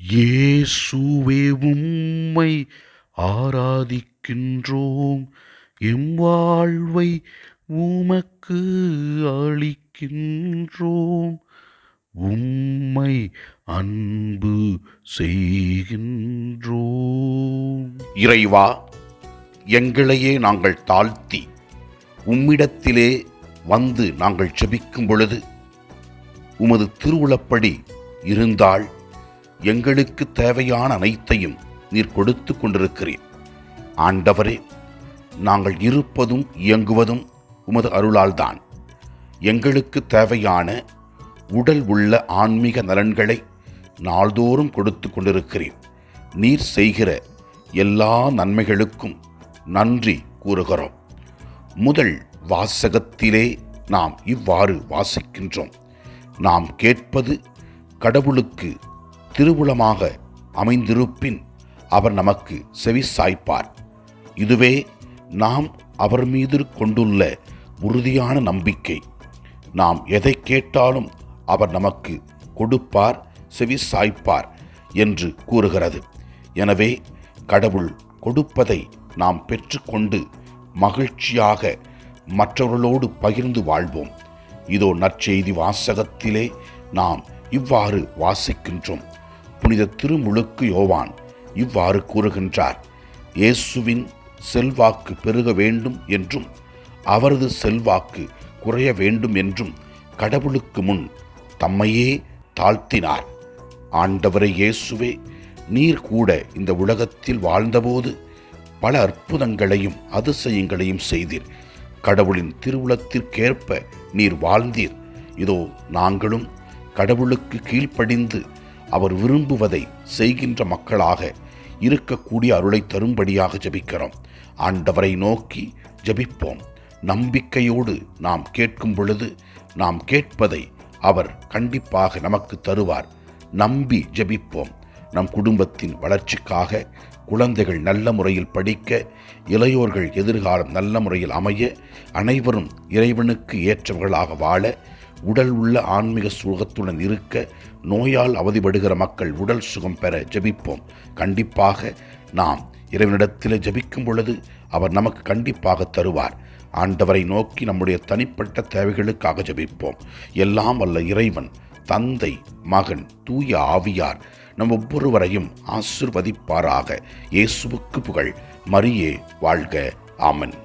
இயேசுவே உம்மை ஆராதிக்கின்றோம், எம் வாழ்வை உமக்கு அளிக்கின்றோம், உம்மை அன்பு செய்கின்றோம். இறைவா, எங்களையே நாங்கள் தாழ்த்தி உம்மிடத்திலே வந்து நாங்கள் ஜெபிக்கும் பொழுது உமது திருவுளப்படி இருந்தால் எங்களுக்கு தேவையான அனைத்தையும் நீர் கொடுத்து கொண்டிருக்கிறீர். ஆண்டவரே, நாங்கள் இருப்பதும் இயங்குவதும் உமது அருளால்தான். எங்களுக்கு தேவையான உடல் உள்ள ஆன்மீக நலன்களை நாள்தோறும் கொடுத்து கொண்டிருக்கிறீர். நீர் செய்கிற எல்லா நன்மைகளுக்கும் நன்றி கூறுகிறோம். முதல் வாசகத்திலே நாம் இவ்வாறு வாசிக்கின்றோம்: நாம் கேட்பது கடவுளுக்கு திருவுளமாக அமைந்திருப்பின் அவர் நமக்கு செவி சாய்ப்பார். இதுவே நாம் அவர் மீது கொண்டுள்ள உறுதியான நம்பிக்கை. நாம் எதை கேட்டாலும் அவர் நமக்கு கொடுப்பார், செவி சாய்ப்பார் என்று கூறுகிறது. எனவே கடவுள் கொடுப்பதை நாம் பெற்றுக்கொண்டு மகிழ்ச்சியாக மற்றவர்களோடு பகிர்ந்து வாழ்வோம். இதோ நற்செய்தி வாசகத்திலே நாம் இவ்வாறு வாசிக்கின்றோம். புனித திருமுழுக்கு யோவான் இவ்வாறு கூறுகின்றார்: இயேசுவின் செல்வாக்கு பெருக வேண்டும் என்றும் அவரது செல்வாக்கு குறைய வேண்டும் என்றும் கடவுளுக்கு முன் தம்மையே தாழ்த்தினார். ஆண்டவரை இயேசுவே, நீர் கூட இந்த உலகத்தில் வாழ்ந்தபோது பல அற்புதங்களையும் அதிசயங்களையும் செய்தீர். கடவுளின் திருவுளத்திற்கேற்ப நீர் வாழ்ந்தீர். இதோ நாங்களும் கடவுளுக்கு கீழ்ப்படிந்து அவர் விரும்புவதை செய்கின்ற மக்களாக இருக்கக்கூடிய அருளை தரும்படியாக ஜெபிக்கிறோம். ஆண்டவரை நோக்கி ஜெபிப்போம். நம்பிக்கையோடு நாம் கேட்கும் பொழுது நாம் கேட்பதை அவர் கண்டிப்பாக நமக்கு தருவார். நம்பி ஜெபிப்போம். நம் குடும்பத்தின் வளர்ச்சிக்காக, குழந்தைகள் நல்ல முறையில் படிக்க, இளையோர்கள் எதிர்காலம் நல்ல முறையில் அமைய, அனைவரும் இறைவனுக்கு ஏற்றவர்களாக வாழ, உடல் உள்ள ஆன்மீக சுகத்துடன் இருக்க, நோயால் அவதிப்படுகிற மக்கள் உடல் சுகம் பெற ஜெபிப்போம். கண்டிப்பாக நாம் இறைவனிடத்தில் ஜெபிக்கும் பொழுது அவர் நமக்கு கண்டிப்பாக தருவார். ஆண்டவரை நோக்கி நம்முடைய தனிப்பட்ட தேவைகளுக்காக ஜெபிப்போம். எல்லாம் வல்ல இறைவன், தந்தை, மகன், தூய ஆவியார் நம் ஒவ்வொருவரையும் ஆசீர்வதிப்பாராக. இயேசுவுக்கு புகழ். மரியே வாழ்க. ஆமென்.